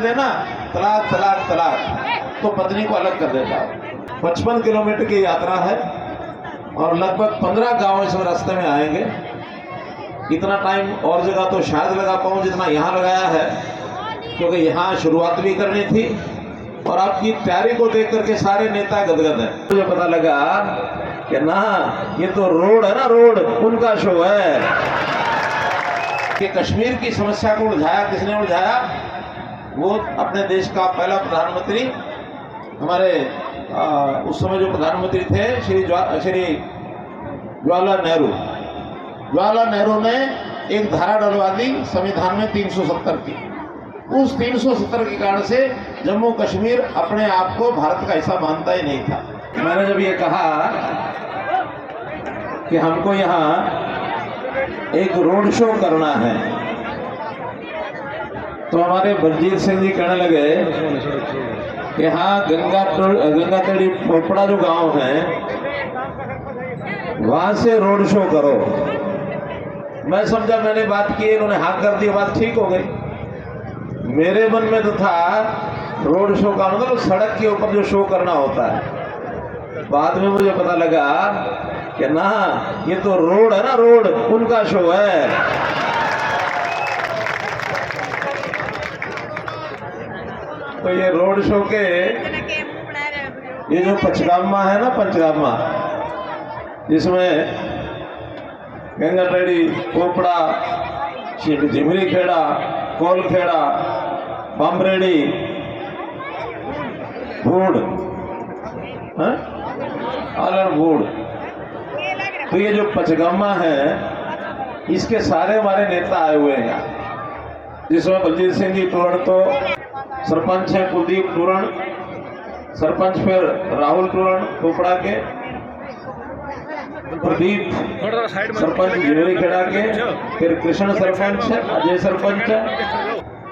देना तलाक तलाक तलाक, तो पत्नी को अलग कर देता है। 55 किलोमीटर की यात्रा है और लगभग 15 गांव इस रास्ते में आएंगे। इतना टाइम और जगह तो शायद लगा पाऊँ जितना यहाँ लगाया है, क्योंकि यहाँ शुरुआत भी करनी थी और आपकी तैयारी को देख करके सारे नेता गदगद हैं। मुझे पता लगा कि ना ये तो रोड है ना, रोड उनका शो है कि कश्मीर की समस्या को उलझाया किसने उलझाया? वो अपने देश का पहला प्रधानमंत्री, हमारे उस समय जो प्रधानमंत्री थे श्री जवाहरलाल नेहरू। जवाहरलाल नेहरू ने एक धारा डलवा दी संविधान में 370 की। उस 370 के कारण से जम्मू कश्मीर अपने आप को भारत का हिस्सा मानता ही नहीं था। मैंने जब ये कहा कि हमको यहाँ एक रोड शो करना है, तो हमारे बलजीत सिंह जी कहने लगे कि हाँ गंगातड़ी पोपड़ा जो गांव है वहां से रोड शो करो। मैं समझा मैंने बात की, इन्होंने हाथ कर दी, बात ठीक हो गई। मेरे मन में तो था रोड शो का मतलब सड़क के ऊपर जो शो करना होता है। बाद में मुझे पता लगा कि ना ये तो रोड है ना, रोड उनका शो है। तो ये रोड शो के ये जो पंचगामा है ना, पंचगामा जिसमें गंगातड़ी पोपड़ा झिमरी खेड़ा कोल खेड़ा बामरेडी भूड़ आलर भूड़, तो ये जो पंचगामा है इसके सारे हमारे नेता आए हुए हैं यहाँ, जिसमें बलजीत सिंह जी टूरण तो सरपंच है, कुलदीप टूरण सरपंच, फिर राहुल टूरण पोपड़ा के, प्रदीप सरपंच झिमरी खेड़ा के, फिर कृष्ण सरपंच है, अजय सरपंच है।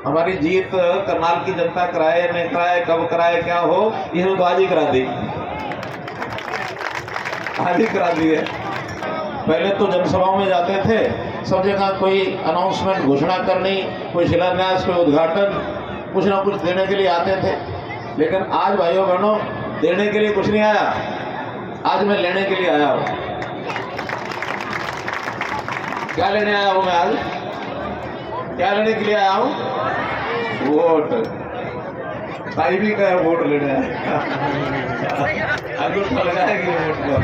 हमारी जीत करनाल की जनता कराए नहीं कराए, कब कराए क्या हो, इसने तो आज ही करा दी, आज ही करा दी है। पहले तो जनसभाओं में जाते थे, सब जगह कोई अनाउंसमेंट घोषणा करनी, कोई शिलान्यास, कोई उद्घाटन, कुछ ना कुछ देने के लिए आते थे। लेकिन आज भाइयों बहनों देने के लिए कुछ नहीं आया, आज मैं लेने के लिए आया हूँ। क्या लेने आया हूँ मैं आज? क्या लेने के लिए आया हूँ? वोट। भाई भी कहे वोट लेने आया, अंगूठा लगाएगी वोट को।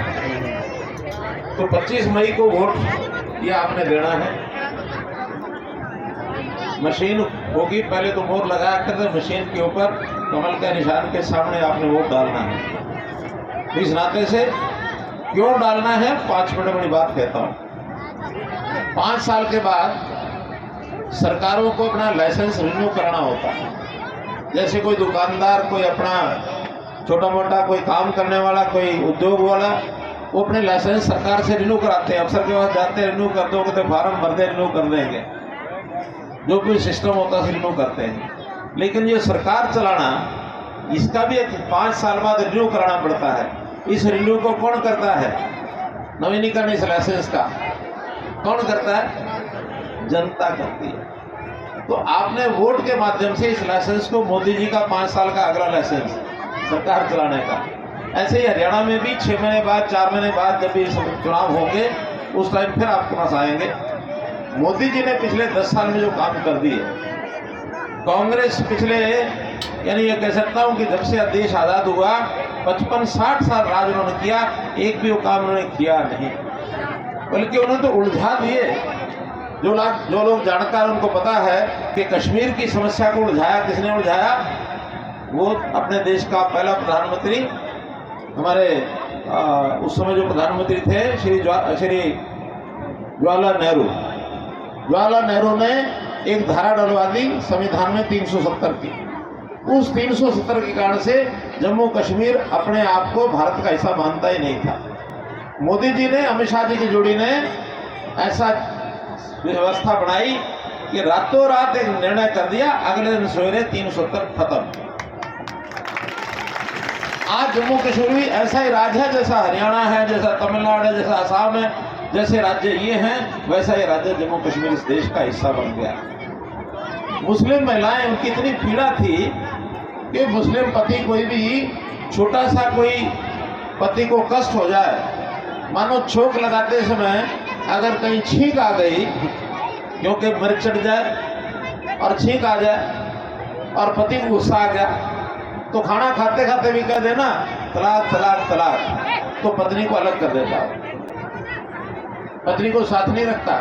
तो 25 मई को वोट ये आपने देना है। मशीन होगी, पहले तो मोहर लगाया करते मशीन के ऊपर, कमल के निशान के सामने आपने वोट डालना है। इस नाते से क्यों डालना है, 5 मिनट बड़ी बात कहता हूँ। 5 साल के बाद सरकारों को अपना लाइसेंस रिन्यू कराना होता है। जैसे कोई दुकानदार, कोई अपना छोटा मोटा कोई काम करने वाला, कोई उद्योग वाला, वो अपने लाइसेंस सरकार से रिन्यू कराते हैं। अफसर के पास जाते हैं, रिन्यू कर दो, कहते फार्म भर दे, रिन्यू कर देंगे, जो भी सिस्टम होता है रिन्यू करते हैं। लेकिन ये सरकार चलाना, इसका भी एक 5 साल बाद रिन्यू कराना पड़ता है। इस रिन्यू को कौन करता है? नवीनीकरण इस लाइसेंस का कौन करता है? जनता करती है। तो आपने वोट के माध्यम से इस लाइसेंस को, मोदी जी का 5 साल का अगला लाइसेंस सरकार चलाने का, ऐसे ही हरियाणा में भी 6 महीने बाद, 4 महीने बाद जब भी चुनाव होंगे उस टाइम फिर आपके पास आएंगे। मोदी जी ने पिछले 10 साल में जो काम कर दिए, कांग्रेस पिछले, यानी ये कह सकता हूँ कि जब से देश आज़ाद हुआ 55-60 साल राज उन्होंने किया, एक भी वो काम उन्होंने किया नहीं, बल्कि उन्होंने तो उलझा दिए। जो लोग जानकार उनको पता है कि कश्मीर की समस्या को उलझाया किसने उलझाया? वो अपने देश का पहला प्रधानमंत्री, हमारे उस समय जो प्रधानमंत्री थे श्री जवाहरलाल नेहरू। जवाहरलाल नेहरू ने एक धारा डलवा दी संविधान में 370 की। उस 370 के कारण से जम्मू कश्मीर अपने आप को भारत का हिस्सा मानता ही नहीं था। मोदी जी ने, अमित शाह जी की जोड़ी ने ऐसा व्यवस्था बनाई कि रातों रात एक निर्णय कर दिया, अगले दिन सवेरे 370 खत्म। आज जम्मू कश्मीर भी ऐसा ही राज्य है जैसा हरियाणा है, जैसा तमिलनाडु है, जैसा असम है, जैसे राज्य ये हैं वैसा ये राज्य जम्मू कश्मीर इस देश का हिस्सा बन गया। मुस्लिम महिलाएं, उनकी इतनी पीड़ा थी कि मुस्लिम पति कोई भी छोटा सा कोई पति को कष्ट हो जाए, मानो छोक लगाते समय अगर कहीं छींक आ गई, क्योंकि मिर्च चढ़ जाए और छींक आ जाए और पति को गुस्सा आ गया, तो खाना खाते खाते भी कह देना तलाक तलाक तलाक, तो पत्नी को अलग कर देता, पत्नी को साथ नहीं रखता।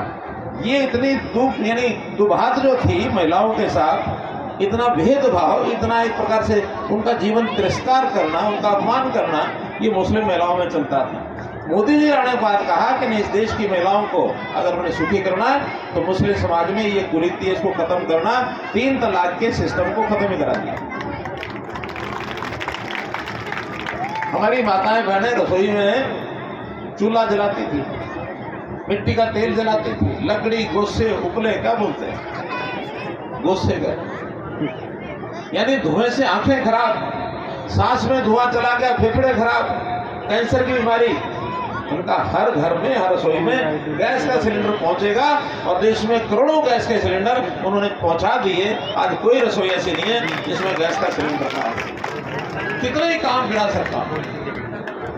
ये इतनी दुख यानी दुभात जो थी महिलाओं के साथ, इतना भेदभाव, इतना एक प्रकार से उनका जीवन तिरस्कार करना, उनका अपमान करना, ये मुस्लिम महिलाओं में चलता था। मोदी जी ने बात कहा कि नहीं, इस देश की महिलाओं को अगर उन्हें सुखी करना है तो मुस्लिम समाज में ये कुरीति है, इसको खत्म करना, 3 तलाक के सिस्टम को खत्म ही करा दिया। हमारी माताएं बहनें रसोई में चूल्हा जलाती थी, मिट्टी का तेल जलाती थी, लकड़ी, गोस्से, उपले, क्या बोलते हैं, गोस्से का, यानी धुएं से आंखें खराब, सांस में धुआं चला गया, फेफड़े खराब, कैंसर की बीमारी। उनका हर घर में, हर रसोई में गैस का सिलेंडर पहुंचेगा और देश में करोड़ों गैस के सिलेंडर उन्होंने पहुंचा दिए। आज कोई रसोई ऐसी नहीं है जिसमें गैस का सिलेंडर ना हो। कितने ही काम गिरा सकता हूं,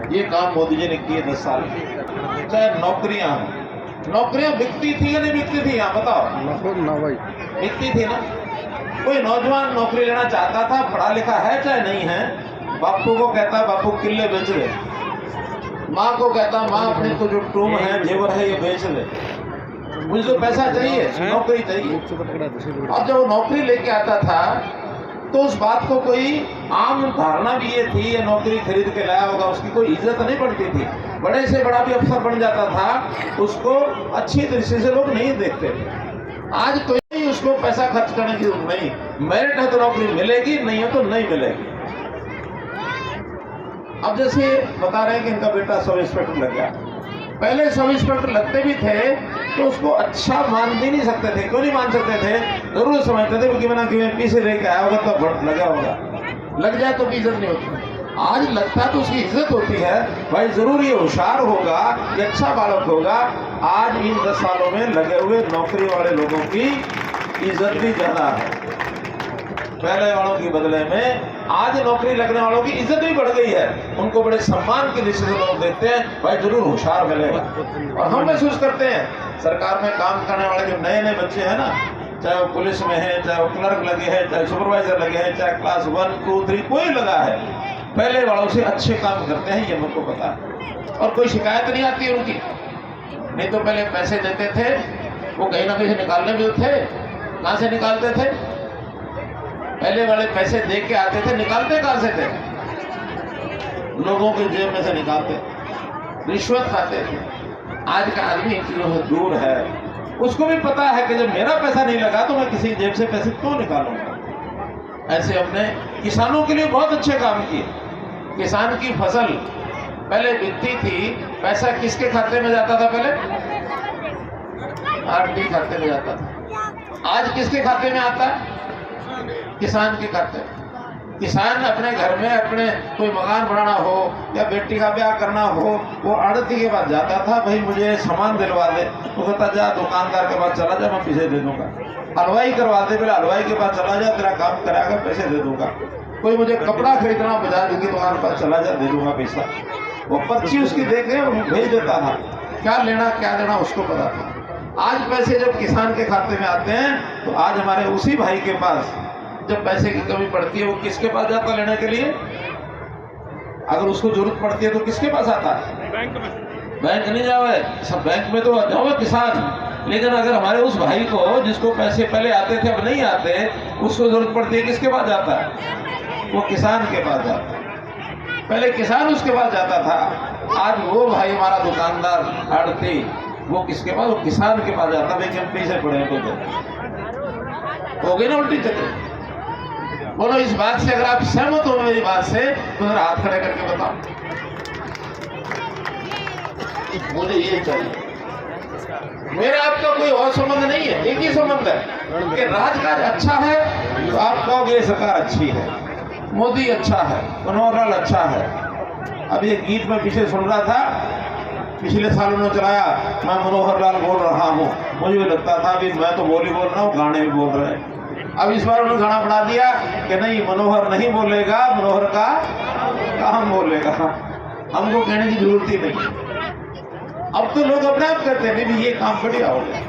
ये काम मोदी जी ने किए 10 साल में। चाहे नौकरियां बिकती थी या नहीं बिकती थी, यहाँ बताओ ना भाई, बिकती थी ना। कोई नौजवान नौकरी लेना चाहता था, पढ़ा लिखा है चाहे नहीं है, बापू को कहता बापू किले बेच दे, माँ को कहता माँ अपने तो जो टूम है, जेवर है, ये बेच दे, मुझे तो पैसा चाहिए, नौकरी चाहिए। अब जब वो नौकरी लेके आता था तो उस बात को कोई आम धारणा भी ये थी, ये नौकरी खरीद के लाया होगा, उसकी कोई इज्जत नहीं बढ़ती थी। बड़े से बड़ा भी अफसर बन जाता था, उसको अच्छी दृष्टि से लोग नहीं देखते थे। आज तो उसको पैसा खर्च करने की जरूरत नहीं, मेरिट है तो नौकरी मिलेगी, नहीं है तो नहीं मिलेगी। अब जैसे बता रहे हैं कि इनका बेटा सब इंस्पेक्टर लग गया, पहले सब इंस्पेक्टर लगते भी थे तो उसको अच्छा मान भी नहीं सकते थे। क्यों नहीं मान सकते थे? जरूर समझते थे कि बिना पीछे लेके आया होगा तो लगा होगा, लग जाए तो भी इज्जत नहीं होती। आज लगता तो उसकी इज्जत होती है, भाई जरूर ये होशियार होगा, ये अच्छा बालक होगा। आज इन 10 सालों में लगे हुए नौकरी वाले लोगों की इज्जत भी ज्यादा है पहले वालों की बदले में। आज नौकरी लगने वालों की इज्जत भी बढ़ गई है, उनको बड़े सम्मान की दृष्टि से लोग देखते हैं, भाई जरूर होशियार मिलेगा। और हम महसूस करते हैं सरकार में काम करने वाले जो नए नए बच्चे हैं ना, चाहे वो पुलिस में है, चाहे वो क्लर्क लगे हैं, चाहे सुपरवाइजर लगे हैं, चाहे क्लास 1, 2, 3 कोई लगा है, पहले वालों से अच्छे काम करते हैं, ये मुझको पता है। और कोई शिकायत नहीं आती उनकी। नहीं तो पहले पैसे देते थे, वो कहीं ना कहीं निकालने भी थे। कहाँ से निकालते थे? पहले वाले पैसे दे के आते थे, निकालते कहाँ से थे? लोगों के जेब में से निकालते, रिश्वत खाते थे। आज का आदमी इन चीजों से दूर है, उसको भी पता है कि जब मेरा पैसा नहीं लगा तो मैं किसी जेब से पैसे क्यों निकालूंगा। ऐसे हमने किसानों के लिए बहुत अच्छे काम किए। किसान की फसल पहले बिकती थी, पैसा किसके खाते में जाता था? पहले आरटी खाते में जाता था। आज किसके खाते में आता है? किसान के खाते। किसान अपने घर में अपने कोई मकान बनाना हो या बेटी का ब्याह करना हो, वो आड़ती के पास जाता था, भाई मुझे सामान दिलवा दे, तो कहता जा दुकानदार के पास चला जा, मैं पैसे दे दूंगा। हलवाई करवा दे, बोला हलवाई के पास चला जा, तेरा काम कराएगा, पैसे दे दूंगा। कोई मुझे कपड़ा खरीदना, बाजार की दुकान पर चला जा, दे दूंगा पैसा। वो पर्ची उसकी देख के भेज देता था, क्या लेना क्या देना उसको पता था। आज पैसे जब किसान के खाते में आते हैं तो आज हमारे उसी भाई के पास जब पैसे की कमी पड़ती है, वो किसके पास जाता लेने के लिए? अगर उसको जरूरत पड़ती है तो किसके पास आता है? बैंक नहीं जावे, सब बैंक में तो जाओगे किसान। लेकिन अगर हमारे उस भाई को जिसको पैसे पहले आते थे अब नहीं आते, उसको जरूरत पड़ती है, किसके पास जाता है? वो किसान के पास जाता है। पहले किसान उसके पास जाता था, आज वो भाई हमारा दुकानदार आड़ती, वो किसके पास? वो किसान के पास जाता है। हम पैसे पड़े हो गई ना उल्टी चक्कर। बोलो इस बात से अगर आप सहमत हो मेरी बात से तो जरा हाथ खड़े करके बताओ। मुझे ये चाहिए, मेरा आपका कोई और संबंध नहीं है, एक ही संबंध है कि राजकाज अच्छा है तो आप कहोगे ये सरकार अच्छी है, मोदी अच्छा है, मनोहर लाल अच्छा है। अब ये गीत में पीछे सुन रहा था, पिछले साल उन्होंने चलाया, मैं मनोहर लाल बोल रहा हूँ, मुझे लगता था अभी मैं तो बोल रहा हूँ, गाने भी बोल रहे हैं। अब इस बार उन्होंने गाना बना दिया कि नहीं, मनोहर नहीं बोलेगा, मनोहर का काम बोलेगा, हमको कहने की जरूरत ही नहीं। अब तो लोग अपने आप कहते हैं नहीं भी ये काम बढ़िया हो गया।